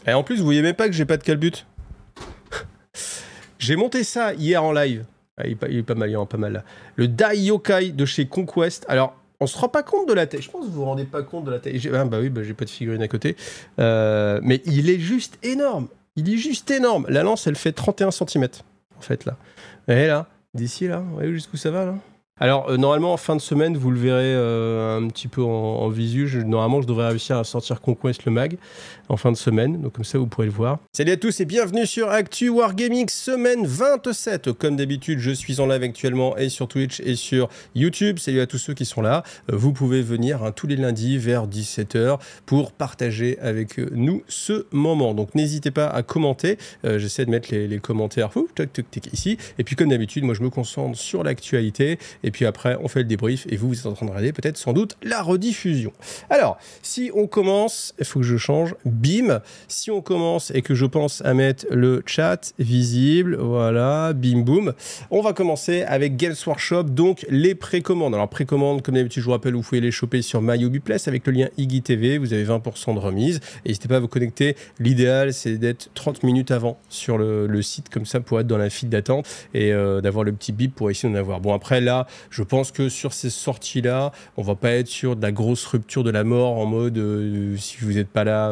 Et en plus, vous voyez même pas que j'ai pas de calbut. J'ai monté ça hier en live. Ah, il est pas mal, il est pas mal là. Le Dai Yokai de chez Conquest. Alors, on se rend pas compte de la taille. Je pense que vous vous rendez pas compte de la taille. Ah bah oui, bah, j'ai pas de figurine à côté. Mais il est juste énorme. Il est juste énorme. La lance, elle fait 31 cm, en fait, là. Et là, d'ici là, vous voyez jusqu'où ça va, là? Alors, normalement, en fin de semaine, vous le verrez un petit peu en visu. Normalement, je devrais réussir à sortir Conquest le mag en fin de semaine. Donc, comme ça, vous pourrez le voir. Salut à tous et bienvenue sur Actu Wargaming, semaine 27. Comme d'habitude, je suis en live actuellement et sur Twitch et sur YouTube. Salut à tous ceux qui sont là. Vous pouvez venir tous les lundis vers 17h pour partager avec nous ce moment. Donc, n'hésitez pas à commenter. J'essaie de mettre les commentaires ici. Et puis, comme d'habitude, moi, je me concentre sur l'actualité. Et puis après, on fait le débrief et vous êtes en train de regarder peut-être sans doute la rediffusion. Alors, si on commence, il faut que je change, bim, si on commence et que je pense à mettre le chat visible, voilà, bim boum, on va commencer avec Games Workshop, donc les précommandes. Alors précommandes, comme d'habitude, je vous rappelle, vous pouvez les choper sur MyUbiPlace avec le lien IGTV, vous avez 20% de remise. N'hésitez pas à vous connecter, l'idéal c'est d'être 30 minutes avant sur le site, comme ça pour être dans la file d'attente et d'avoir le petit bip pour essayer d'en avoir. Bon après là, je pense que sur ces sorties-là, on va pas être sur de la grosse rupture de la mort en mode si vous n'êtes pas là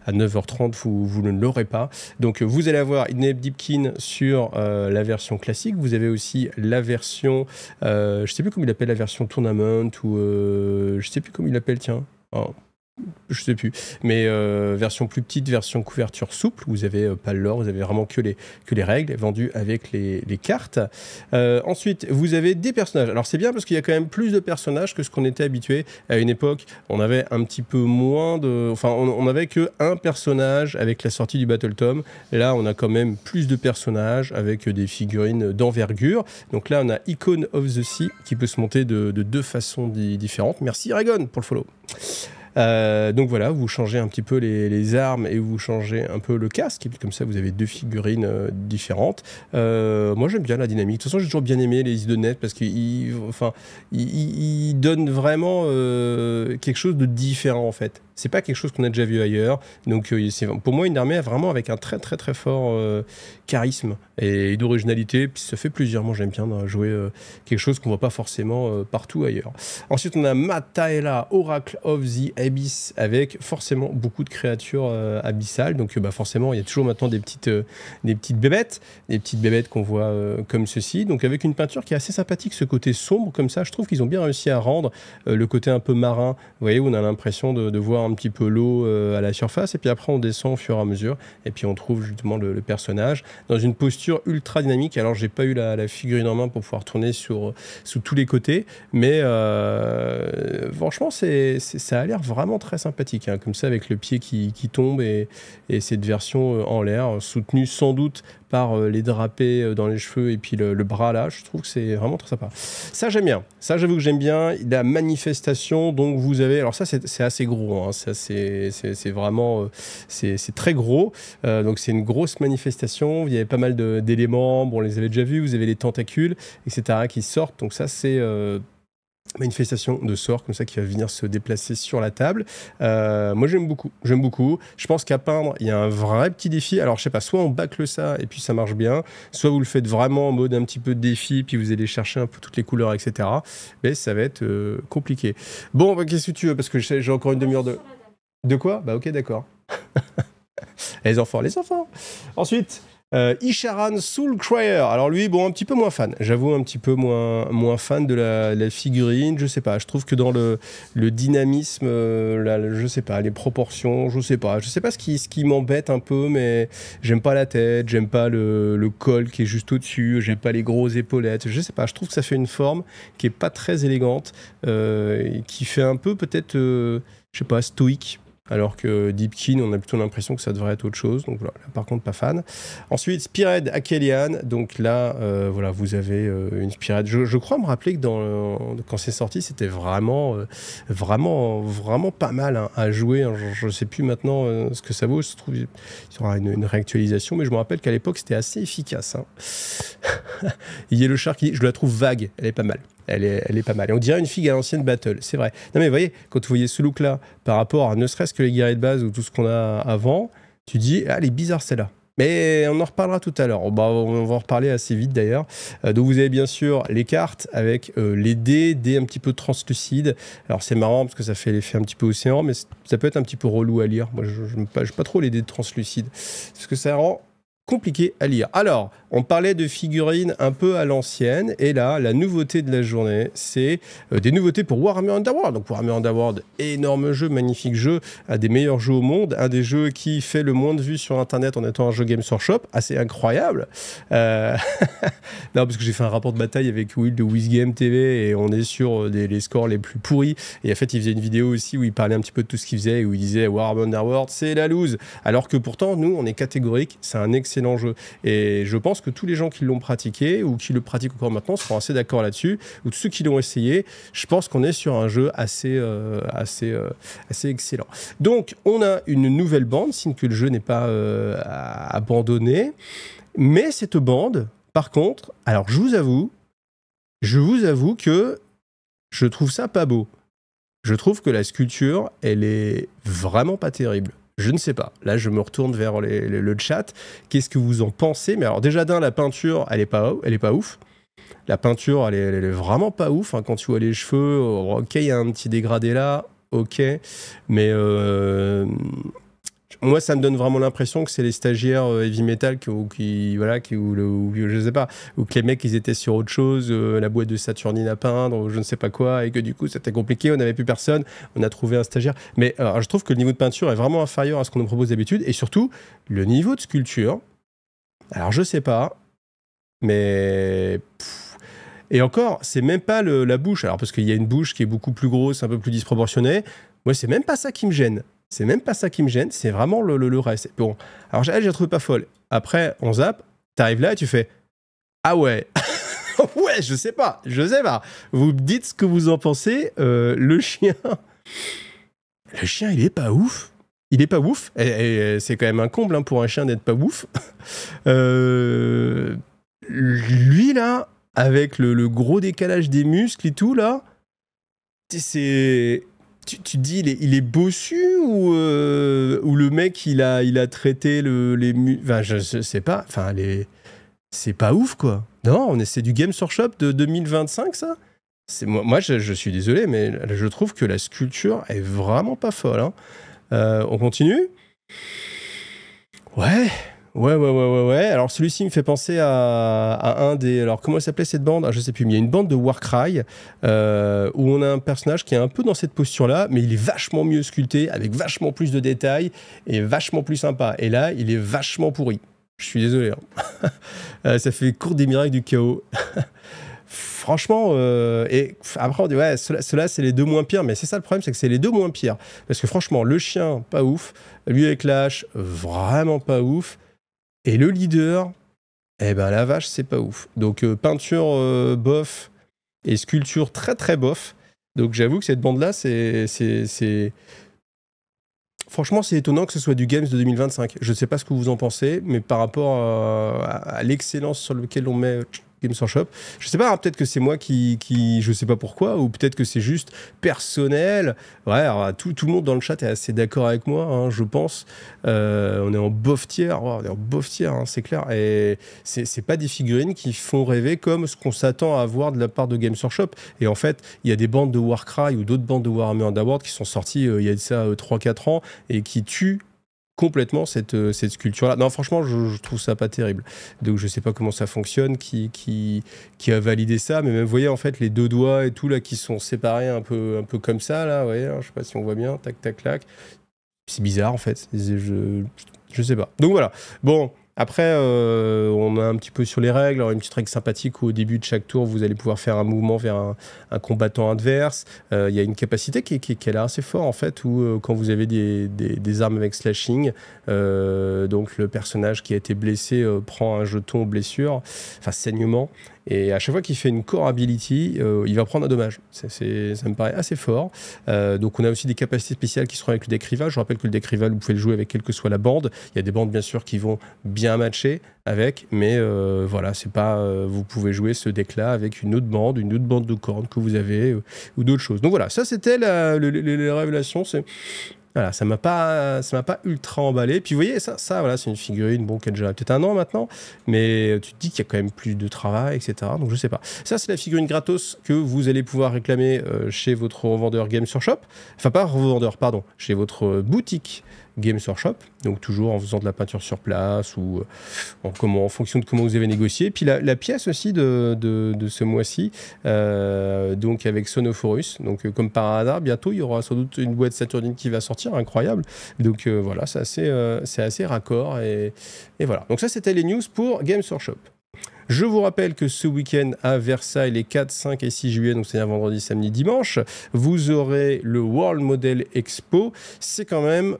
à 9h30, vous ne l'aurez pas. Donc vous allez avoir Ineb Deepkin sur la version classique. Vous avez aussi la version, je sais plus comment il appelle la version tournament ou je sais plus comment il appelle, tiens. Oh. Je sais plus, mais version plus petite, version couverture souple, vous avez pas l'or, vous avez vraiment que les règles vendues avec les cartes. Ensuite, vous avez des personnages. Alors c'est bien parce qu'il y a quand même plus de personnages que ce qu'on était habitué à une époque. On avait un petit peu moins de... Enfin, on avait que un personnage avec la sortie du Battle Tome. Là, on a quand même plus de personnages avec des figurines d'envergure. Donc là, on a Icon of the Sea qui peut se monter de deux façons différentes. Merci Aragon pour le follow. Donc voilà, vous changez un petit peu les armes et vous changez un peu le casque, et puis comme ça vous avez deux figurines différentes. Moi j'aime bien la dynamique. De toute façon j'ai toujours bien aimé les idées de net parce qu'ils donnent vraiment quelque chose de différent en fait. C'est pas quelque chose qu'on a déjà vu ailleurs. Donc c'est pour moi une armée vraiment avec un très très très fort charisme et d'originalité. Puis ça fait plaisir. Moi j'aime bien jouer quelque chose qu'on voit pas forcément partout ailleurs. Ensuite on a Mataela, Oracle of the Abyss, avec forcément beaucoup de créatures abyssales. Donc forcément il y a toujours maintenant des petites bébêtes qu'on voit comme ceci. Donc avec une peinture qui est assez sympathique, ce côté sombre comme ça. Je trouve qu'ils ont bien réussi à rendre le côté un peu marin. Vous voyez, où on a l'impression de voir un petit peu l'eau à la surface et puis après on descend au fur et à mesure et puis on trouve justement le personnage dans une posture ultra dynamique. Alors j'ai pas eu la figurine en main pour pouvoir tourner sous tous les côtés, mais franchement ça a l'air vraiment très sympathique hein, comme ça avec le pied qui tombe et cette version en l'air soutenue sans doute par les drapés dans les cheveux et puis le bras là, je trouve que c'est vraiment très sympa. Ça j'aime bien, ça j'avoue que j'aime bien. La manifestation, donc vous avez, alors ça c'est assez gros, hein. Ça c'est vraiment, c'est très gros, donc c'est une grosse manifestation, il y avait pas mal d'éléments, bon on les avait déjà vus, vous avez les tentacules, etc. qui sortent, donc ça c'est... manifestation de sort comme ça qui va venir se déplacer sur la table. Moi j'aime beaucoup. Je pense qu'à peindre il y a un vrai petit défi. Alors je sais pas, soit on bâcle ça et puis ça marche bien, soit vous le faites vraiment en mode un petit peu de défi puis vous allez chercher un peu toutes les couleurs etc. Mais ça va être compliqué. Bon bah, qu'est-ce que tu veux parce que j'ai encore une demi-heure de quoi? Bah ok d'accord. les enfants. Ensuite Isharan Soulcryer. Alors lui, bon, un petit peu moins fan. J'avoue, un petit peu moins fan de la figurine. Je sais pas. Je trouve que dans le dynamisme, je sais pas, les proportions, je sais pas ce qui m'embête un peu, mais j'aime pas la tête, j'aime pas le col qui est juste au-dessus, j'aime pas les grosses épaulettes. Je sais pas. Je trouve que ça fait une forme qui est pas très élégante, qui fait un peu peut-être, je sais pas, stoïque. Alors que Deepkin, on a plutôt l'impression que ça devrait être autre chose. Donc voilà, là, par contre, pas fan. Ensuite, Spearhead Akelian. Donc là, voilà, vous avez une Spearhead. Je crois me rappeler que quand c'est sorti, c'était vraiment pas mal hein, à jouer. Je ne sais plus maintenant ce que ça vaut. Je trouve qu'il y aura une réactualisation, mais je me rappelle qu'à l'époque, c'était assez efficace. Hein. Il y a le char qui dit, je la trouve vague. Elle est pas mal. Elle est pas mal. Et on dirait une figue à l'ancienne Battle, c'est vrai. Non mais vous voyez, quand vous voyez ce look-là, par rapport à ne serait-ce que les guerriers de base ou tout ce qu'on a avant, tu dis, ah, elle est bizarre celle-là. Mais on en reparlera tout à l'heure. Bah, on va en reparler assez vite d'ailleurs. Donc vous avez bien sûr les cartes avec les dés un petit peu translucides. Alors c'est marrant parce que ça fait l'effet un petit peu océan, mais ça peut être un petit peu relou à lire. Moi je n'aime pas trop les dés translucides parce que ça rend compliqué à lire. Alors, on parlait de figurines un peu à l'ancienne, et là, la nouveauté de la journée, c'est des nouveautés pour Warhammer Underworld. Donc Warhammer Underworld, énorme jeu, magnifique jeu, un des meilleurs jeux au monde, un des jeux qui fait le moins de vues sur Internet en étant un jeu Games Workshop, assez incroyable. Non, parce que j'ai fait un rapport de bataille avec Will de WizGame TV, et on est sur les scores les plus pourris. Et en fait, il faisait une vidéo aussi où il parlait un petit peu de tout ce qu'il faisait, et où il disait Warhammer Underworld, c'est la loose. Alors que pourtant, nous, on est catégorique, c'est un excellent jeu. Et je pense que tous les gens qui l'ont pratiqué ou qui le pratiquent encore maintenant seront assez d'accord là-dessus. Ou tous ceux qui l'ont essayé, je pense qu'on est sur un jeu assez excellent. Donc, on a une nouvelle bande, signe que le jeu n'est pas abandonné. Mais cette bande, par contre, alors je vous avoue que je trouve ça pas beau. Je trouve que la sculpture, elle est vraiment pas terrible. Je ne sais pas. Là, je me retourne vers le chat. Qu'est-ce que vous en pensez? Mais alors, déjà la peinture, elle est pas ouf. La peinture, elle est vraiment pas ouf. Hein. Quand tu vois les cheveux, ok, il y a un petit dégradé là, ok. Mais moi, ça me donne vraiment l'impression que c'est les stagiaires heavy metal ou je sais pas, ou que les mecs, ils étaient sur autre chose, la boîte de Saturnine à peindre, ou je ne sais pas quoi, et que du coup, c'était compliqué, on n'avait plus personne, on a trouvé un stagiaire. Mais alors, je trouve que le niveau de peinture est vraiment inférieur à ce qu'on nous propose d'habitude, et surtout, le niveau de sculpture, alors je sais pas, mais... Et encore, c'est même pas la bouche, alors parce qu'il y a une bouche qui est beaucoup plus grosse, un peu plus disproportionnée, moi, c'est même pas ça qui me gêne. C'est même pas ça qui me gêne, c'est vraiment le reste. Bon, alors elle, je la trouve pas folle. Après, on zappe, t'arrives là et tu fais « Ah ouais, ouais, je sais pas. Vous me dites ce que vous en pensez. Le chien, il est pas ouf. Il est pas ouf. Et c'est quand même un comble hein, pour un chien d'être pas ouf. Lui, là, avec le gros décalage des muscles et tout, là, c'est... Tu te dis, il est bossu ou le mec, il a traité les... Enfin, je sais pas. Enfin, c'est pas ouf, quoi. Non, c'est du Games Workshop de 2025, ça. Moi je suis désolé, mais je trouve que la sculpture est vraiment pas folle. Hein. On continue? Ouais. Alors celui-ci me fait penser à un des... Alors comment elle s'appelait cette bande? Je sais plus, mais il y a une bande de Warcry où on a un personnage qui est un peu dans cette posture-là, mais il est vachement mieux sculpté, avec vachement plus de détails et vachement plus sympa. Et là, il est vachement pourri. Je suis désolé. Hein. Ça fait cours des miracles du chaos. Franchement, et après on dit ouais, ceux-là c'est les deux moins pires, mais c'est ça le problème, c'est que c'est les deux moins pires. Parce que franchement, le chien, pas ouf. Lui avec la hache, vraiment pas ouf. Et le leader, eh ben la vache, c'est pas ouf. Donc peinture bof et sculpture très très bof. Donc j'avoue que cette bande-là, c'est... Franchement, c'est étonnant que ce soit du Games de 2025. Je ne sais pas ce que vous en pensez, mais par rapport à l'excellence sur laquelle on met Games Workshop, je sais pas, hein, peut-être que c'est moi qui je sais pas pourquoi, ou peut-être que c'est juste personnel. Ouais, alors, tout le monde dans le chat est assez d'accord avec moi, hein, je pense. On est en bof tier, hein, c'est clair. Et c'est pas des figurines qui font rêver comme ce qu'on s'attend à voir de la part de Games Workshop. Et en fait, il y a des bandes de Warcry ou d'autres bandes de Warhammer Underworld qui sont sorties il y a de ça 3-4 ans et qui tuent complètement cette sculpture-là. Non, franchement, je trouve ça pas terrible. Donc, je sais pas comment ça fonctionne, qui a validé ça, mais même, vous voyez, en fait, les deux doigts et tout, là, qui sont séparés un peu comme ça, là, vous voyez, hein, je sais pas si on voit bien, tac, tac, tac. C'est bizarre, en fait. Je sais pas. Donc, voilà. Bon... Après, on est un petit peu sur les règles. Alors, une petite règle sympathique où au début de chaque tour, vous allez pouvoir faire un mouvement vers un combattant adverse. Il y a une capacité qui est là assez fort, en fait, où quand vous avez des armes avec slashing, donc le personnage qui a été blessé prend un jeton blessure, enfin saignement, et à chaque fois qu'il fait une core ability, il va prendre un dommage. Ça me paraît assez fort. Donc on a aussi des capacités spéciales qui seront avec le deck rival. Je rappelle que le deck rival, vous pouvez le jouer avec quelle que soit la bande. Il y a des bandes bien sûr qui vont bien matcher avec, mais voilà, c'est pas vous pouvez jouer ce deck là avec une autre bande de cornes que vous avez ou d'autres choses. Donc voilà, ça c'était les révélations. Voilà, ça m'a pas ultra emballé. Puis vous voyez, ça voilà, c'est une figurine bon, qui a déjà peut-être 1 an maintenant, mais tu te dis qu'il y a quand même plus de travail, etc. Donc je sais pas. Ça, c'est la figurine gratos que vous allez pouvoir réclamer chez votre revendeur Games Workshop. Enfin, pas revendeur, pardon, chez votre boutique Games Workshop, donc toujours en faisant de la peinture sur place ou en fonction de comment vous avez négocié. Puis la pièce aussi de ce mois-ci, donc avec Sonophorus, donc comme par hasard, bientôt il y aura sans doute une boîte Saturnine qui va sortir, incroyable. Donc voilà, c'est assez raccord et voilà. Donc ça c'était les news pour Games Workshop. Je vous rappelle que ce week-end à Versailles, les 4, 5 et 6 juillet, donc c'est-à-dire vendredi, samedi, dimanche, vous aurez le World Model Expo. C'est quand même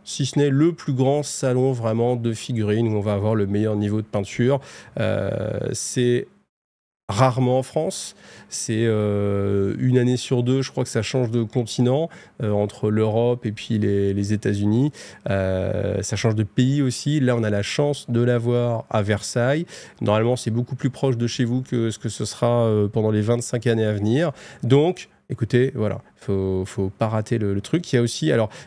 si ce n'est le plus grand salon vraiment de figurines où on va avoir le meilleur niveau de peinture. C'est rarement en France, c'est une année sur deux, je crois que ça change de continent entre l'Europe et puis les États-Unis. Ça change de pays aussi. Là, on a la chance de l'avoir à Versailles. Normalement, c'est beaucoup plus proche de chez vous que ce que ce sera pendant les 25 années à venir. Donc, écoutez, voilà, faut pas rater le truc. Il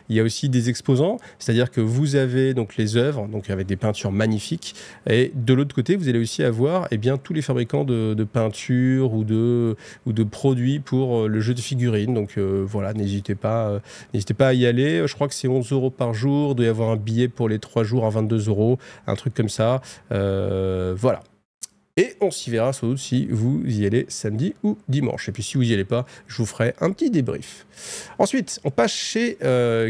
y a aussi des exposants, c'est-à-dire que vous avez donc les œuvres, donc avec des peintures magnifiques, et de l'autre côté, vous allez aussi avoir tous les fabricants de peintures ou de produits pour le jeu de figurines. Donc voilà, n'hésitez pas à y aller. Je crois que c'est 11 € par jour. Il doit y avoir un billet pour les 3 jours à 22 €, un truc comme ça. Voilà. Et on s'y verra sans doute si vous y allez samedi ou dimanche. Et puis si vous n'y allez pas, je vous ferai un petit débrief. Ensuite, on passe chez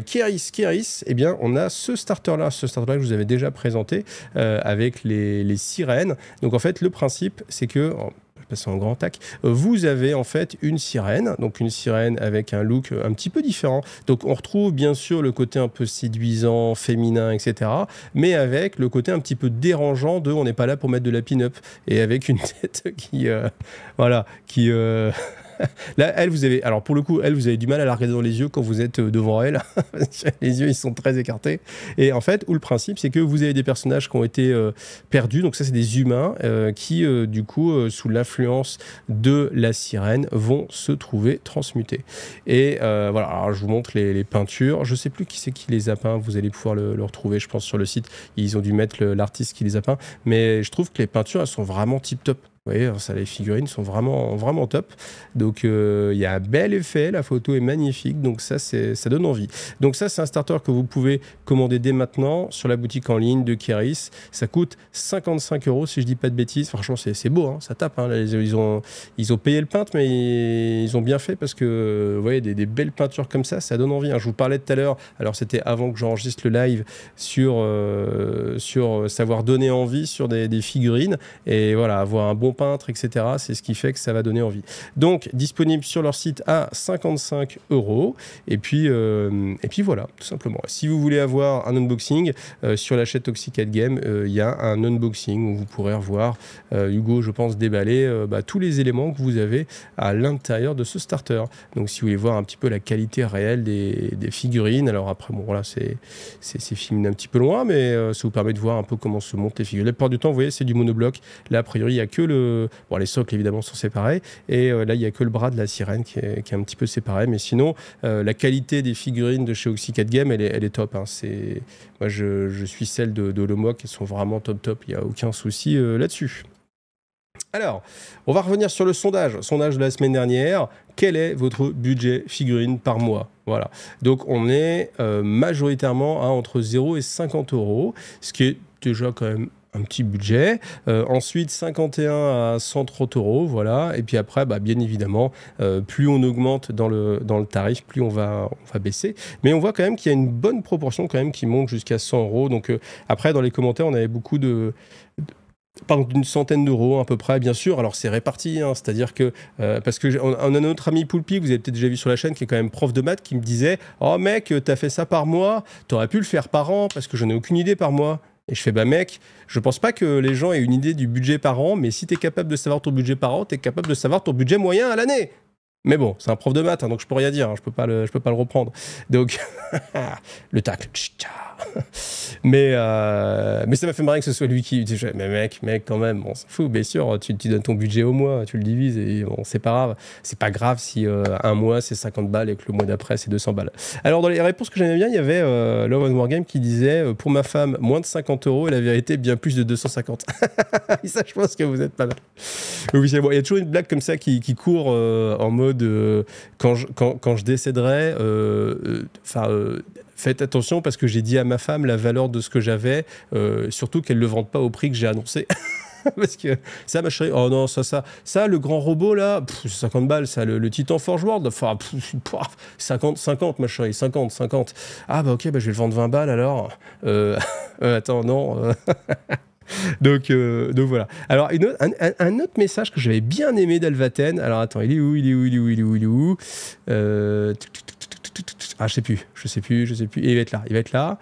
Keris. Keris, eh bien, on a ce starter-là que je vous avais déjà présenté avec les sirènes. Donc en fait, le principe, c'est que... passer en grand tac, vous avez en fait une sirène, donc une sirène avec un look un petit peu différent. Donc on retrouve bien sûr le côté un peu séduisant, féminin, etc. Mais avec le côté un petit peu dérangeant de on n'est pas là pour mettre de la pin-up. Et avec une tête qui... Là, alors pour le coup, vous avez du mal à la regarder dans les yeux quand vous êtes devant elle. Les yeux, ils sont très écartés. Et en fait, où le principe, c'est que vous avez des personnages qui ont été perdus. Donc ça, c'est des humains qui, du coup, sous l'influence de la sirène, vont se trouver transmutés. Et voilà, alors je vous montre les peintures. Je sais plus qui c'est qui les a peints. Vous allez pouvoir le retrouver, je pense, sur le site. Ils ont dû mettre l'artiste qui les a peints. Mais je trouve que les peintures, elles sont vraiment tip-top. Vous voyez, ça, les figurines sont vraiment, vraiment top. Donc, il y a un bel effet. La photo est magnifique. Donc, ça donne envie. Donc, ça, c'est un starter que vous pouvez commander dès maintenant sur la boutique en ligne de Keris. Ça coûte 55 € si je dis pas de bêtises. Franchement, c'est beau. Hein, ça tape. Hein. Là, ils ont payé le peintre, mais ils ont bien fait parce que, vous voyez, des belles peintures comme ça donne envie. Hein. Je vous parlais tout à l'heure. Alors, c'était avant que j'enregistre le live sur savoir donner envie sur des figurines. Et voilà, avoir un bon peintre, etc. C'est ce qui fait que ça va donner envie. Donc, disponible sur leur site à 55 €. Et puis voilà, tout simplement. Si vous voulez avoir un unboxing, sur la chaîne Toxic Game, il y a un unboxing où vous pourrez revoir Hugo, je pense, déballer tous les éléments que vous avez à l'intérieur de ce starter. Donc, si vous voulez voir un petit peu la qualité réelle des figurines, alors après, bon, voilà, c'est filmé un petit peu loin, mais ça vous permet de voir un peu comment se montent les figurines. La plupart du temps, vous voyez, c'est du monobloc. Là, a priori, il n'y a que les socles, évidemment, sont séparés. Et là, il n'y a que le bras de la sirène qui est un petit peu séparé. Mais sinon, la qualité des figurines de chez Oxycat Game, elle est top. Hein. Moi, je suis celle de Lomoc. Elles sont vraiment top. Il n'y a aucun souci là-dessus. Alors, on va revenir sur le sondage de la semaine dernière. Quel est votre budget figurine par mois? Voilà. Donc, on est majoritairement à entre 0 et 50 €, ce qui est déjà quand même un petit budget. Ensuite, 51 à 130 €, voilà. Et puis après, bien évidemment, plus on augmente dans le tarif, plus on va baisser. Mais on voit quand même qu'il y a une bonne proportion quand même qui monte jusqu'à 100 €. Donc après, dans les commentaires, on avait beaucoup d'une centaine d'euros à peu près, bien sûr. Alors c'est réparti, hein, c'est-à-dire que parce que on a notre ami Poulpi, que vous avez peut-être déjà vu sur la chaîne, qui est quand même prof de maths, qui me disait « Oh mec, t'as fait ça par mois, t'aurais pu le faire par an, parce que j'en ai aucune idée par mois. » Et je fais, mec, je pense pas que les gens aient une idée du budget par an, mais si tu es capable de savoir ton budget par an, tu es capable de savoir ton budget moyen à l'année. Mais bon, c'est un prof de maths, hein, donc je peux rien dire, hein, je peux pas le reprendre. Donc, le tacle. Mais ça m'a fait marrer que ce soit lui qui... Mais mec, quand même, on s'en fout, bien sûr, tu donnes ton budget au mois, tu le divises, et bon, c'est pas grave. C'est pas grave si un mois, c'est 50 balles et que le mois d'après, c'est 200 balles. Alors, dans les réponses que j'aimais bien, il y avait Love and Wargame qui disait, pour ma femme, moins de 50 euros, et la vérité, bien plus de 250. Et ça, je pense que vous êtes pas mal. Oui, c'est bon. Il y a toujours une blague comme ça qui court en mode quand je décéderai, faites attention parce que j'ai dit à ma femme la valeur de ce que j'avais, surtout qu'elle ne le vende pas au prix que j'ai annoncé. Parce que ça, ma chérie, oh non, ça le grand robot là, 50 balles, ça, le Titan Forge World, enfin, 50, ma chérie, 50. Ah bah ok, bah, je vais le vendre 20 balles alors. Attends, non. Donc voilà. Alors, un autre message que j'avais bien aimé d'Alvaten. Alors, attends, il est où Ah, je sais plus. Il va être là.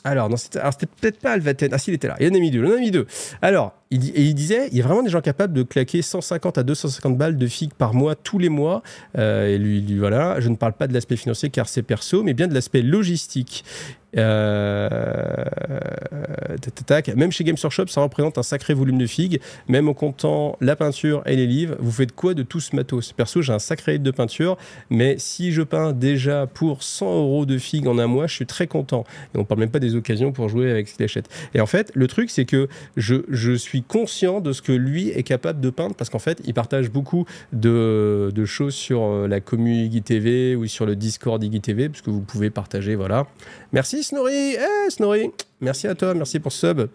Alors, non, c'était peut-être pas Alvaten. Ah, si, il était là. Il y en a mis deux. Alors, il disait, il y a vraiment des gens capables de claquer 150 à 250 balles de FIG par mois, tous les mois. Et lui, voilà, je ne parle pas de l'aspect financier car c'est perso, mais bien de l'aspect logistique. Même chez Games Workshop, ça représente un sacré volume de FIG. Même en comptant la peinture et les livres, vous faites quoi de tout ce matos? Perso, j'ai un sacré livre de peinture, mais si je peins déjà pour 100 € de FIG en un mois, je suis très content. Et on parle même pas des occasions pour jouer avec ce qu'il achète. Et en fait, le truc, c'est que je suis conscient de ce que lui est capable de peindre, parce qu'en fait, il partage beaucoup de choses sur la commu IGTV ou sur le Discord IGTV, parce que vous pouvez partager, voilà. Merci Snorri, Snorri, merci à toi, merci pour ce sub.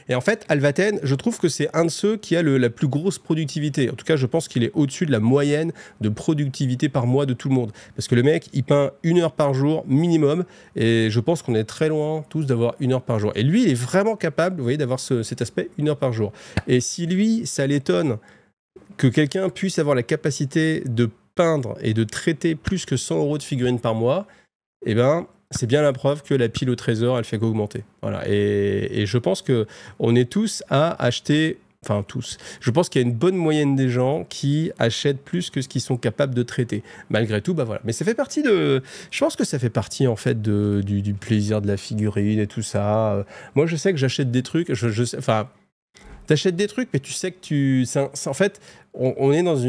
Et en fait, Alvaten, je trouve que c'est un de ceux qui a la plus grosse productivité. En tout cas, je pense qu'il est au-dessus de la moyenne de productivité par mois de tout le monde. Parce que le mec, il peint 1 heure par jour minimum. Et je pense qu'on est très loin tous d'avoir 1 heure par jour. Et lui, il est vraiment capable, vous voyez, d'avoir cet aspect 1 heure par jour. Et si lui, ça l'étonne que quelqu'un puisse avoir la capacité de peindre et de traiter plus que 100 € de figurines par mois, eh ben... c'est bien la preuve que la pile au trésor, elle fait qu'augmenter. Voilà. Et je pense qu'on est tous à acheter... Enfin, tous. Je pense qu'il y a une bonne moyenne des gens qui achètent plus que ce qu'ils sont capables de traiter. Malgré tout, bah voilà. Mais ça fait partie de... Je pense que ça fait partie, en fait, du plaisir de la figurine et tout ça. Moi, je sais que j'achète des trucs... Enfin... T'achètes des trucs, mais tu sais que en fait, on est dans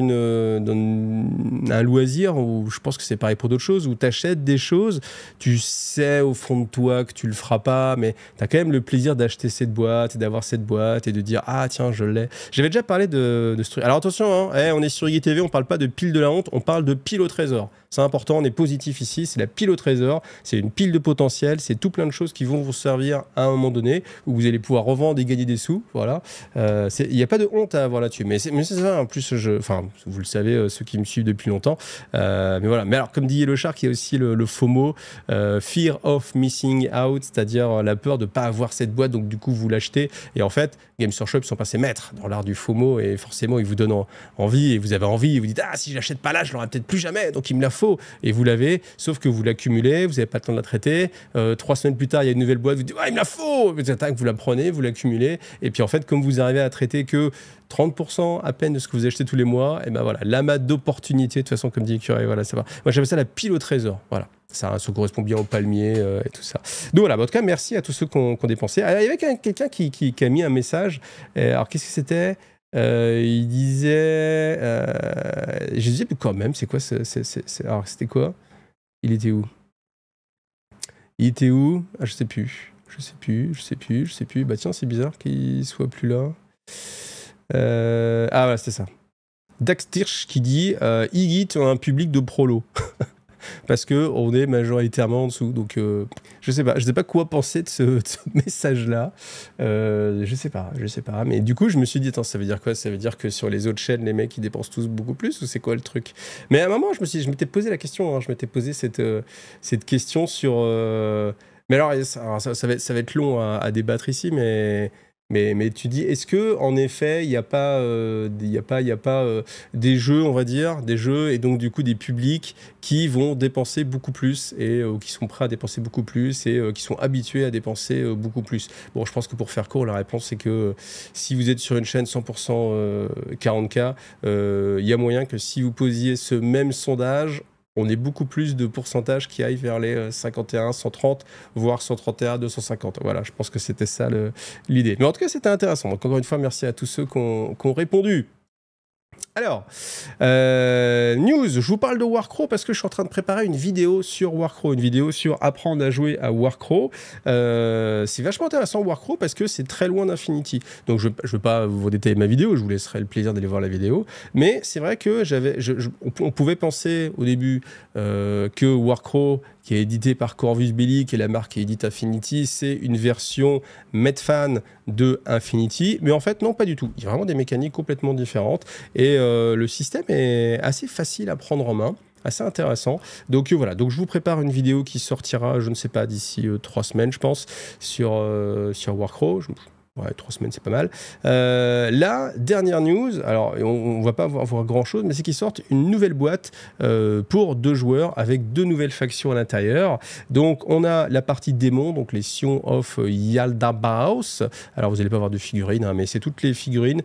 un loisir où je pense que c'est pareil pour d'autres choses, où t'achètes des choses, tu sais au fond de toi que tu le feras pas, mais t'as quand même le plaisir d'acheter cette boîte et d'avoir cette boîte et de dire ah tiens je l'ai. J'avais déjà parlé de ce truc. Alors attention, hein, on est sur IGTV, on parle pas de pile de la honte, on parle de pile au trésor. C'est important, on est positif ici, c'est la pile au trésor, c'est une pile de potentiel, c'est tout plein de choses qui vont vous servir à un moment donné, où vous allez pouvoir revendre et gagner des sous, voilà. Il n'y a pas de honte à avoir là-dessus, mais c'est ça, en plus, vous le savez, ceux qui me suivent depuis longtemps, mais voilà. Mais alors, comme dit Yellow Shark, il y a aussi le FOMO, Fear of Missing Out, c'est-à-dire la peur de ne pas avoir cette boîte, donc du coup, vous l'achetez, et en fait, Games Workshop sont passés maîtres dans l'art du FOMO, et forcément, ils vous donnent envie, et vous avez envie, et vous dites, ah, si je l'achète pas là, je l'aurai peut-être plus jamais, donc il me la faut, et vous l'avez, sauf que vous l'accumulez, vous n'avez pas le temps de la traiter, 3 semaines plus tard, il y a une nouvelle boîte, vous dites, ah, il me la faut, vous la prenez, vous l'accumulez, et puis en fait, comme vous arrivez à traiter que 30% à peine de ce que vous achetez tous les mois, et ben voilà, l'amas d'opportunités, de toute façon, comme dit Curé, voilà, ça va. Moi, j'appelle ça la pile au trésor, voilà. Ça correspond bien au palmier et tout ça. Donc voilà, en tout cas, merci à tous ceux qui ont dépensé. Alors, il y avait quelqu'un qui a mis un message. Alors, qu'est-ce que c'était il disait... je disais, mais quand même, c'est quoi alors, c'était quoi? Il était où? Ah, je sais plus. Bah tiens, c'est bizarre qu'il soit plus là. Ah, voilà, c'était ça. Dax Tirch qui dit Iggy, tu as un public de prolos. Parce qu'on est majoritairement en dessous. Donc, je sais pas quoi penser de ce message-là. Je sais pas. Mais du coup, je me suis dit, attends, ça veut dire quoi? Ça veut dire que sur les autres chaînes, les mecs, ils dépensent tous beaucoup plus? Ou c'est quoi le truc? Mais à un moment, je m'étais posé la question. Hein, je m'étais posé cette question sur... Mais alors, ça va être long à débattre ici, mais Mais tu dis, est-ce que en effet, il n'y a pas, des jeux, on va dire, des jeux et donc du coup des publics qui vont dépenser beaucoup plus et qui sont prêts à dépenser beaucoup plus et qui sont habitués à dépenser beaucoup plus. Bon, je pense que pour faire court, la réponse c'est que si vous êtes sur une chaîne 100% 40K, il y a moyen que si vous posiez ce même sondage, on ait beaucoup plus de pourcentage qui aillent vers les 51, 130, voire 131, 250. Voilà, je pense que c'était ça l'idée. Mais en tout cas, c'était intéressant. Donc, encore une fois, merci à tous ceux qui ont répondu. Alors, news, je vous parle de Warcraw parce que je suis en train de préparer une vidéo sur Warcraw, une vidéo sur apprendre à jouer à Warcraw. C'est vachement intéressant Warcraw parce que c'est très loin d'Infinity. Donc je ne vais pas vous détailler ma vidéo, je vous laisserai le plaisir d'aller voir la vidéo. Mais c'est vrai que on pouvait penser au début que Warcraw, qui est édité par Corvus Belli, qui est la marque qui édite Infinity, c'est une version Medfan de Infinity, mais en fait non, pas du tout. Il y a vraiment des mécaniques complètement différentes et le système est assez facile à prendre en main, assez intéressant. Donc voilà, donc je vous prépare une vidéo qui sortira, je ne sais pas, d'ici 3 semaines je pense, sur Warcraw. Ouais, 3 semaines, c'est pas mal. La dernière news, alors on ne va pas voir grand-chose, mais c'est qu'ils sortent une nouvelle boîte pour 2 joueurs avec 2 nouvelles factions à l'intérieur. Donc, on a la partie démon, donc les Sion of Yaldabaoth. Alors, vous n'allez pas avoir de figurines, hein, mais c'est toutes les figurines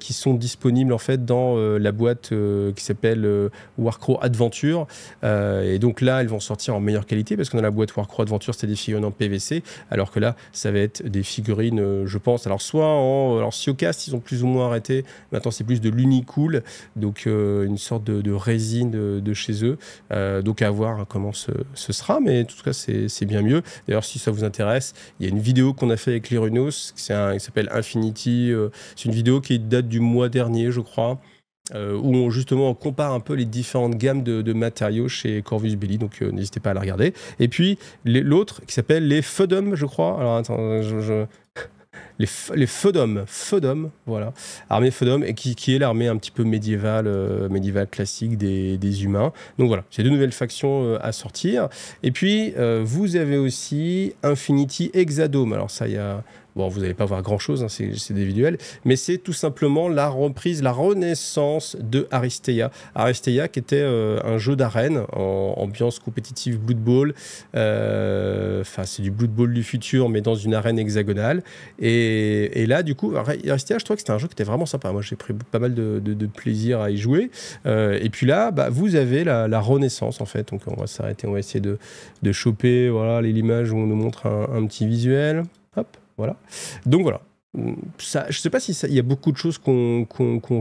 qui sont disponibles en fait dans la boîte qui s'appelle Warcraw Adventure. Et donc là, elles vont sortir en meilleure qualité parce que dans la boîte Warcraw Adventure, c'était des figurines en PVC, alors que là, ça va être des figurines, je pense. Alors, soit alors Siocast, ils ont plus ou moins arrêté. Maintenant, c'est plus de l'unicool, donc une sorte de résine de chez eux. Donc, à voir comment ce sera, mais en tout cas, c'est bien mieux. D'ailleurs, si ça vous intéresse, il y a une vidéo qu'on a fait avec Lirunos, qui s'appelle Infinity. C'est une vidéo qui date du mois dernier, je crois. Où justement on compare un peu les différentes gammes de matériaux chez Corvus Belli, donc n'hésitez pas à la regarder. Et puis l'autre qui s'appelle les Fodom, je crois. Alors attends, les Fodom, voilà, armée Fodom, et qui est l'armée un petit peu médiévale classique des humains. Donc voilà, c'est 2 nouvelles factions à sortir. Et puis vous avez aussi Infinity Exadome. Alors ça, il y a... Bon, vous n'allez pas voir grand-chose, hein, c'est des visuels, mais c'est tout simplement la reprise, la renaissance de Aristeia. Aristeia qui était un jeu d'arène en ambiance compétitive Blood Bowl. Enfin, c'est du Blood Bowl du futur, mais dans une arène hexagonale. Et là, du coup, Aristeia, je trouve que c'était un jeu qui était vraiment sympa. Moi, j'ai pris pas mal de plaisir à y jouer. Et puis là, bah, vous avez la renaissance, en fait. Donc, on va s'arrêter, on va essayer de choper voilà, l'image où on nous montre un petit visuel. Hop. Voilà. Donc voilà. Ça, je ne sais pas si il y a beaucoup de choses qu'on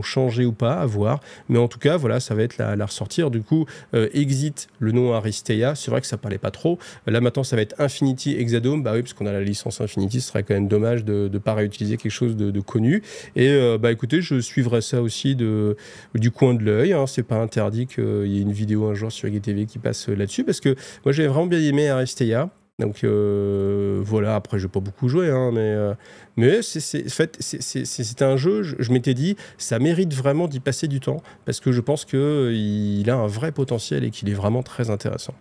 changé ou pas à voir, mais en tout cas, voilà, ça va être la ressortir. Du coup, exit le nom Aristeia. C'est vrai que ça parlait pas trop. Là maintenant, ça va être Infinity Exadome. Bah oui, parce qu'on a la licence Infinity, ce serait quand même dommage de ne pas réutiliser quelque chose de connu. Et bah écoutez, je suivrai ça aussi du coin de l'œil. Hein. C'est pas interdit qu'il y ait une vidéo un jour sur IGTV qui passe là-dessus, parce que moi j'avais vraiment bien aimé Aristeia. Donc voilà, après je n'ai pas beaucoup joué, hein, mais c'était un jeu, je m'étais dit, ça mérite vraiment d'y passer du temps, parce que je pense qu'il a un vrai potentiel et qu'il est vraiment très intéressant.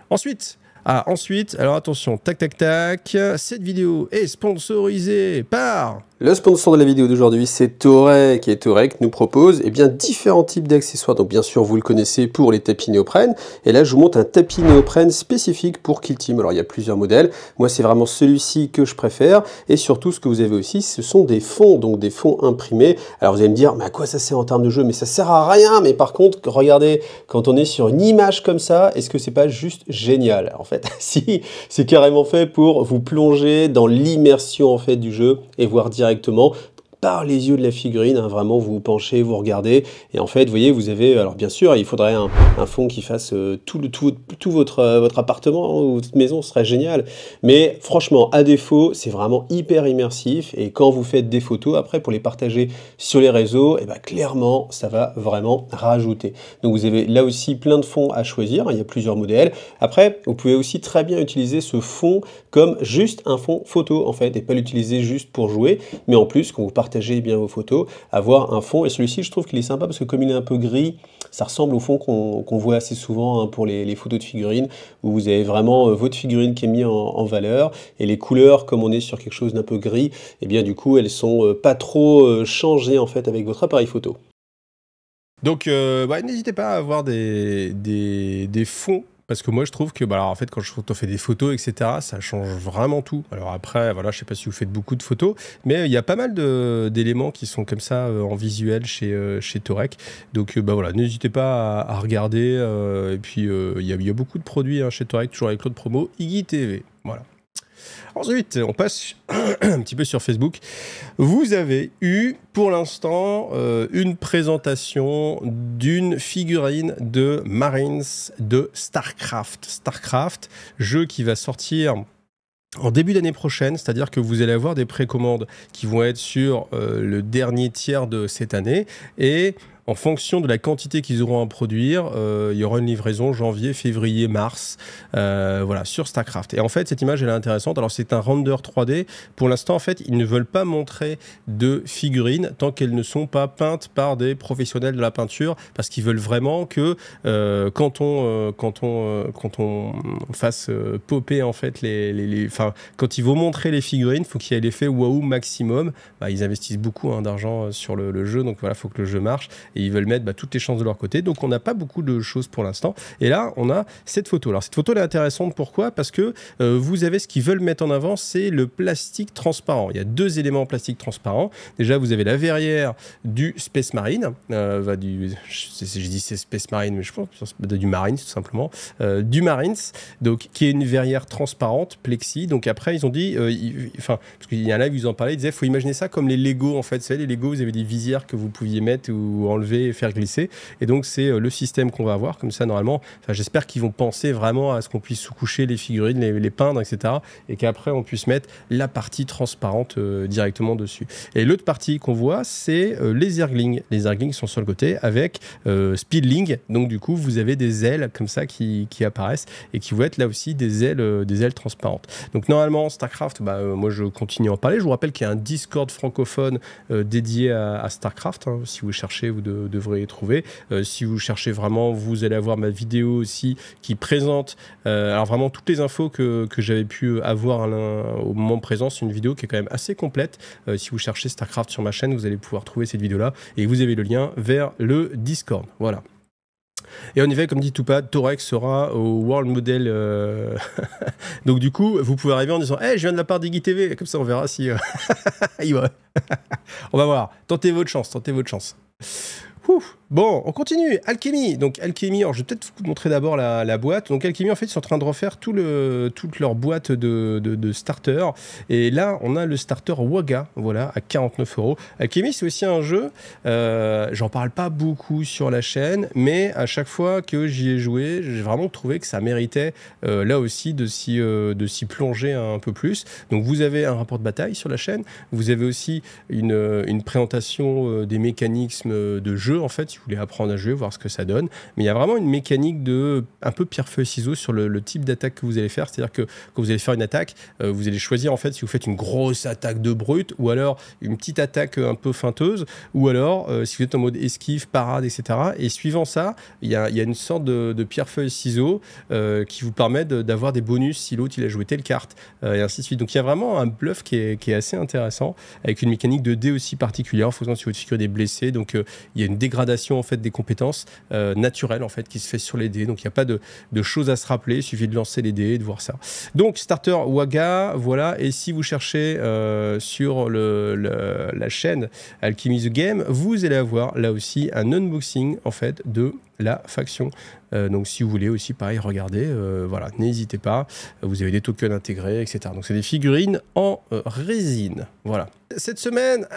Ensuite, alors attention, tac, cette vidéo est sponsorisée par... Le sponsor de la vidéo d'aujourd'hui, c'est Torek, et Torek nous propose différents types d'accessoires. Donc bien sûr, vous le connaissez pour les tapis néoprène. Et là, je vous montre un tapis néoprène spécifique pour Kill Team. Alors il y a plusieurs modèles. Moi, c'est vraiment celui-ci que je préfère. Et surtout, ce que vous avez aussi, ce sont des fonds, donc des fonds imprimés. Alors vous allez me dire, mais à quoi ça sert en termes de jeu? Mais ça sert à rien. Mais par contre, regardez, quand on est sur une image comme ça, est-ce que c'est pas juste génial? En fait, si, c'est carrément fait pour vous plonger dans l'immersion en fait du jeu et voir directement par les yeux de la figurine, hein, vraiment vous vous penchez, vous regardez, et en fait, vous voyez, vous avez, alors bien sûr, il faudrait un fond qui fasse tout votre appartement ou votre maison, ce serait génial, mais franchement, à défaut, c'est vraiment hyper immersif, et quand vous faites des photos, après, pour les partager sur les réseaux, et ben, clairement, ça va vraiment rajouter. Donc vous avez là aussi plein de fonds à choisir, hein, il y a plusieurs modèles. Après, vous pouvez aussi très bien utiliser ce fond comme juste un fond photo, en fait, et pas l'utiliser juste pour jouer, mais en plus, quand vous partagez partager bien vos photos, avoir un fond. Et celui-ci, je trouve qu'il est sympa parce que comme il est un peu gris, ça ressemble au fond qu'on voit assez souvent hein, pour les photos de figurines, où vous avez vraiment votre figurine qui est mise en valeur. Et les couleurs, comme on est sur quelque chose d'un peu gris, et bien du coup, elles sont pas trop changées en fait avec votre appareil photo. Donc, n'hésitez pas à avoir des fonds. Parce que moi, je trouve que, alors, en fait, quand on fait des photos, etc., ça change vraiment tout. Alors après, voilà, je sais pas si vous faites beaucoup de photos, mais il y a pas mal d'éléments qui sont comme ça en visuel chez Torek. Donc, voilà, n'hésitez pas à regarder. Et puis, il y a beaucoup de produits hein, chez Torek, toujours avec Claude Promo, Iggy TV. Voilà. Ensuite, on passe un petit peu sur Facebook. Vous avez eu, pour l'instant, une présentation d'une figurine de Marines de StarCraft. StarCraft, jeu qui va sortir en début d'année prochaine, c'est-à-dire que vous allez avoir des précommandes qui vont être sur le dernier tiers de cette année et en fonction de la quantité qu'ils auront à produire, il y aura une livraison janvier, février, mars, voilà, sur StarCraft. Et en fait, cette image, elle est intéressante. Alors, c'est un render 3D. Pour l'instant, en fait, ils ne veulent pas montrer de figurines tant qu'elles ne sont pas peintes par des professionnels de la peinture, parce qu'ils veulent vraiment que quand on fasse popper en fait quand ils vont montrer les figurines, il faut qu'il y ait l'effet waouh maximum. Bah, ils investissent beaucoup hein, d'argent sur le jeu, donc voilà, il faut que le jeu marche. Et ils veulent mettre toutes les chances de leur côté. Donc, on n'a pas beaucoup de choses pour l'instant. Et là, on a cette photo. Alors, cette photo, elle est intéressante. Pourquoi ? Parce que vous avez ce qu'ils veulent mettre en avant, c'est le plastique transparent. Il y a 2 éléments en plastique transparent. Déjà, vous avez la verrière du Space Marine. Je dis c'est Space Marine, mais je pense du Marines, tout simplement. Du Marines, donc, qui est une verrière transparente, plexi. Donc, après, ils ont dit... parce qu'il y a un live, ils en parlaient, ils disaient, il faut imaginer ça comme les Lego, en fait. Vous savez, les Lego, vous avez des visières que vous pouviez mettre ou enlever et faire glisser. Et donc, c'est le système qu'on va avoir. Comme ça, normalement, j'espère qu'ils vont penser vraiment à ce qu'on puisse sous-coucher les figurines, les peindre, etc. Et qu'après, on puisse mettre la partie transparente directement dessus. Et l'autre partie qu'on voit, c'est les Zerglings. Les Zerglings sont sur le côté avec Speedling. Donc, du coup, vous avez des ailes comme ça qui apparaissent et qui vont être là aussi des ailes transparentes. Donc, normalement, StarCraft, moi, je continue à en parler. Je vous rappelle qu'il y a un Discord francophone dédié à StarCraft. Hein. Si vous cherchez, vous devrez y trouver. Si vous cherchez vraiment, vous allez avoir ma vidéo aussi qui présente alors vraiment toutes les infos que j'avais pu avoir au moment présent. C'est une vidéo qui est quand même assez complète. Si vous cherchez StarCraft sur ma chaîne, vous allez pouvoir trouver cette vidéo-là et vous avez le lien vers le Discord. Voilà. Et en effet, comme dit Toupa, Torek sera au World Model. Donc du coup, vous pouvez arriver en disant hey, je viens de la part d'Iggy TV. Comme ça, on verra si... On va voir. Tentez votre chance. Ouf. Bon, on continue. Alchemy. Donc Alchemy, alors je vais peut-être vous montrer d'abord la boîte. Donc Alchemy, en fait, ils sont en train de refaire toute leur boîte de starter. Et là, on a le starter Waga, voilà, à 49 €. Alchemy, c'est aussi un jeu, j'en parle pas beaucoup sur la chaîne, mais à chaque fois que j'y ai joué, j'ai vraiment trouvé que ça méritait, là aussi, de s'y plonger un peu plus. Donc vous avez un rapport de bataille sur la chaîne. Vous avez aussi une présentation des mécanismes de jeu, en fait, si vous voulez apprendre à jouer, voir ce que ça donne. Mais il y a vraiment une mécanique un peu pierre-feuille-ciseau sur le type d'attaque que vous allez faire. C'est-à-dire que quand vous allez faire une attaque, vous allez choisir en fait si vous faites une grosse attaque de brut ou alors une petite attaque un peu feinteuse ou alors si vous êtes en mode esquive, parade, etc. Et suivant ça, il y a une sorte de pierre-feuille-ciseau qui vous permet d'avoir des bonus si l'autre il a joué telle carte et ainsi de suite. Donc il y a vraiment un bluff qui est assez intéressant avec une mécanique de dés aussi particulière en fonction si votre figure est blessée. Donc il y a une dégradation en fait des compétences naturelles en fait qui se fait sur les dés. Donc il n'y a pas de choses à se rappeler, il suffit de lancer les dés et de voir ça. Donc starter Waga, voilà. Et si vous cherchez sur la chaîne Alchemy the Game, vous allez avoir là aussi un unboxing en fait de la faction. Donc si vous voulez aussi pareil regarder, voilà, n'hésitez pas, vous avez des tokens intégrés, etc. Donc c'est des figurines en résine, voilà. Cette semaine,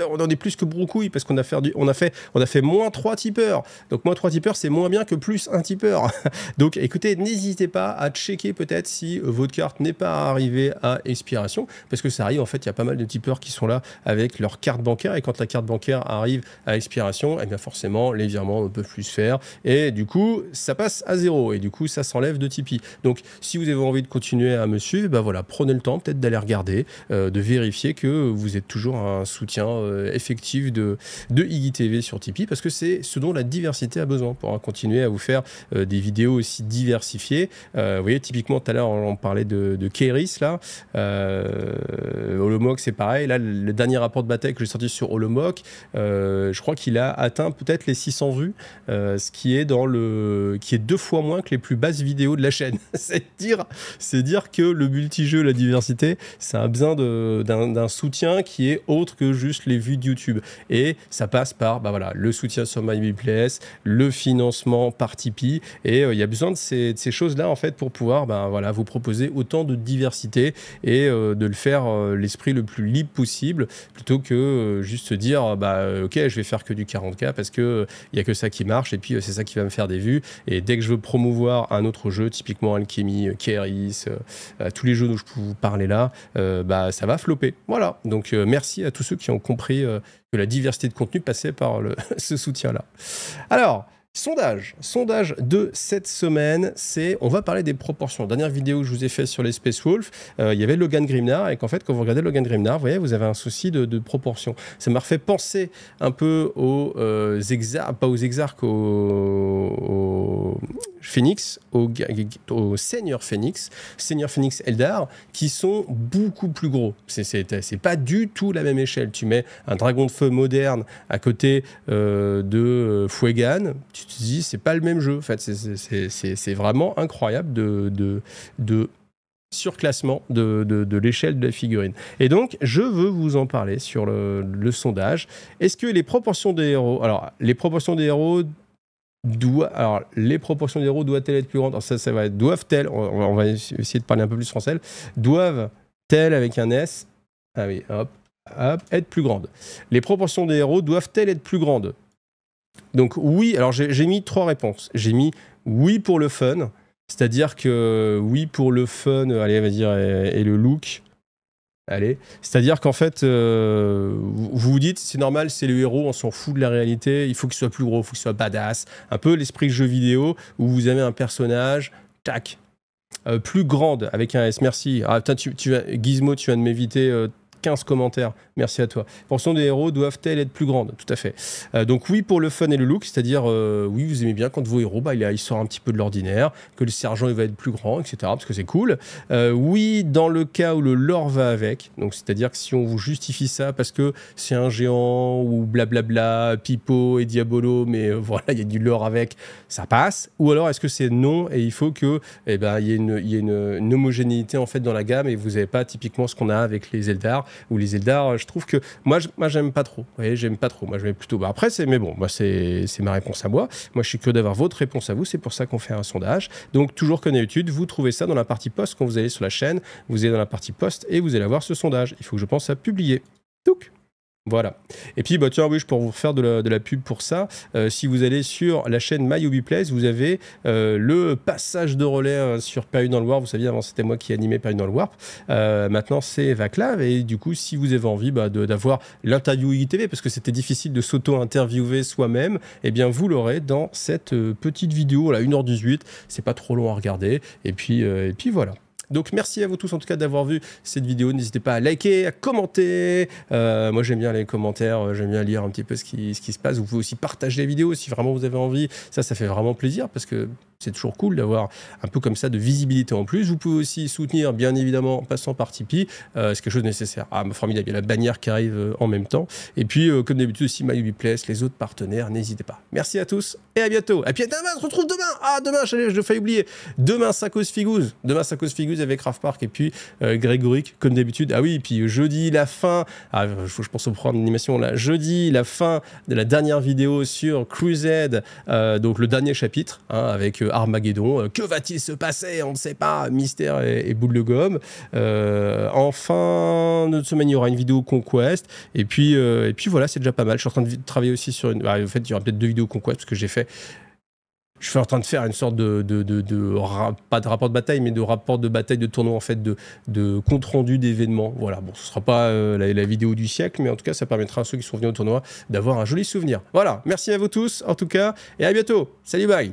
on en est plus que broucouille parce qu'on a fait moins 3 tipeurs. Donc moins 3 tipeurs, c'est moins bien que plus 1 tipeur. Donc écoutez, n'hésitez pas à checker peut-être si votre carte n'est pas arrivée à expiration, parce que ça arrive, en fait, il y a pas mal de tipeurs qui sont là avec leur carte bancaire, et quand la carte bancaire arrive à expiration, eh bien forcément, les virements ne peuvent plus se faire, et du coup, ça passe à 0, et du coup, ça s'enlève de Tipeee. Donc, si vous avez envie de continuer à me suivre, ben voilà, prenez le temps peut-être d'aller regarder, de vérifier que vous êtes toujours un soutien effectif de IGTV sur Tipeee, parce que c'est ce dont la diversité a besoin pour continuer à vous faire des vidéos aussi diversifiées. Vous voyez, typiquement, tout à l'heure, on parlait de Kairis, là. Holomoc, c'est pareil. Là, le dernier rapport de bataille que j'ai sorti sur Holomoc, je crois qu'il a atteint peut-être les 600 vues, ce qui est qui est 2 fois moins que les plus basses vidéos de la chaîne. c'est dire que le multijeu, la diversité, ça a besoin d'un soutien qui est autre que juste les vues de YouTube. Et ça passe par voilà, le soutien sur MyUbiPlace, le financement par Tipeee, et il y a besoin de ces choses-là, en fait, pour pouvoir voilà, vous proposer autant de diversité et de le faire l'esprit le plus libre possible, plutôt que juste se dire ok, je vais faire que du 40K parce que il y a que ça qui marche, et puis c'est ça qui va me faire des vues, et dès que je veux promouvoir un autre jeu, typiquement Alchemy, Kairis, tous les jeux dont je peux vous parler là, ça va flopper. Voilà, donc merci à tous ceux qui ont compris que la diversité de contenu passait par ce soutien-là. Alors, sondage de cette semaine, on va parler des proportions. Dernière vidéo que je vous ai fait sur les Space Wolf, il y avait Logan Grimnar, et qu'en fait, quand vous regardez Logan Grimnar, vous voyez, vous avez un souci de proportion. Ça m'a refait penser un peu aux exarques, pas aux exarques, aux Phoenix, au Seigneur Phoenix Eldar, qui sont beaucoup plus gros. C'est pas du tout la même échelle. Tu mets un dragon de feu moderne à côté de Fuegan, tu te dis, c'est pas le même jeu. En fait, c'est vraiment incroyable de surclassement de l'échelle de la figurine. Et donc, je veux vous en parler sur le sondage. Est-ce que les proportions des héros... Alors, les proportions des héros doivent-elles être plus grandes? Alors ça va être doivent-elles, on va essayer de parler un peu plus français, doivent-elles, avec un S, ah oui, hop, être plus grandes? Les proportions des héros doivent-elles être plus grandes? Donc oui, alors j'ai mis 3 réponses. J'ai mis oui pour le fun, c'est-à-dire que oui pour le fun, allez, vas-y, et le look. Allez, c'est-à-dire qu'en fait, vous vous dites, c'est normal, c'est le héros, on s'en fout de la réalité, il faut qu'il soit plus gros, il faut qu'il soit badass. Un peu l'esprit jeu vidéo où vous avez un personnage, tac, plus grande avec un S. Merci. Ah, putain, Gizmo, tu viens de m'éviter 15 commentaires. Merci à toi. Proportion des héros doivent-elles être plus grandes? Tout à fait. Donc oui pour le fun et le look, c'est-à-dire oui, vous aimez bien quand vos héros, il sort un petit peu de l'ordinaire, que le sergent il va être plus grand, etc. parce que c'est cool. Oui, dans le cas où le lore va avec, donc c'est-à-dire que si on vous justifie ça parce que c'est un géant ou blablabla, Pipo et Diabolo, mais voilà, il y a du lore avec, ça passe. Ou alors est-ce que c'est non et il faut que il y ait une homogénéité en fait dans la gamme, et vous n'avez pas typiquement ce qu'on a avec les Eldar, ou les Eldar, je trouve que moi j'aime pas trop. Vous voyez, j'aime pas trop. Moi je vais plutôt. Après c'est ma réponse à moi. Moi je suis curieux d'avoir votre réponse à vous. C'est pour ça qu'on fait un sondage. Donc toujours comme d'habitude, vous trouvez ça dans la partie post quand vous allez sur la chaîne. Vous allez dans la partie post et vous allez avoir ce sondage. Il faut que je pense à publier. Donc voilà. Et puis, tiens, oui, je peux vous faire de la pub pour ça. Si vous allez sur la chaîne MyUbiPlace, vous avez le passage de relais sur Période dans le Warp. Vous saviez, avant, c'était moi qui animais Période dans le Warp. Maintenant, c'est Vaclav. Et du coup, si vous avez envie d'avoir l'interview IGTV, parce que c'était difficile de s'auto-interviewer soi-même, eh bien, vous l'aurez dans cette petite vidéo, là, 1h18. C'est pas trop long à regarder. Et puis voilà. Donc merci à vous tous en tout cas d'avoir vu cette vidéo. N'hésitez pas à liker, à commenter. Moi j'aime bien les commentaires, j'aime bien lire un petit peu ce qui se passe. Vous pouvez aussi partager les vidéos si vraiment vous avez envie. Ça fait vraiment plaisir parce que c'est toujours cool d'avoir un peu comme ça de visibilité en plus. Vous pouvez aussi soutenir, bien évidemment, en passant par Tipeee. C'est quelque chose de nécessaire. Ah, formidable, il y a la bannière qui arrive en même temps. Et puis, comme d'habitude aussi, MyUbiPlace, les autres partenaires, n'hésitez pas. Merci à tous et à bientôt. Et puis, demain, on se retrouve demain. Ah, demain, je l'ai failli oublier. Demain, Sakos Figous. Demain, Sakos Figous avec Raft Park et puis Grégoric, comme d'habitude. Ah oui, et puis jeudi, la fin. Ah, je pense au programme d'animation là. Jeudi, la fin de la dernière vidéo sur Crusade. Donc, le dernier chapitre, hein, avec Armageddon. Que va-t-il se passer? On ne sait pas. Mystère et boule de gomme. En fin de semaine, il y aura une vidéo Conquest. Et puis voilà, c'est déjà pas mal. Je suis en train de travailler aussi sur une... en fait, il y aura peut-être 2 vidéos Conquest parce que je suis en train de faire une sorte pas de rapport de bataille, mais de rapport de bataille de tournoi, en fait, de compte-rendu d'événements. Voilà, bon, ce sera pas la vidéo du siècle, mais en tout cas, ça permettra à ceux qui sont venus au tournoi d'avoir un joli souvenir. Voilà, merci à vous tous, en tout cas, et à bientôt. Salut, bye!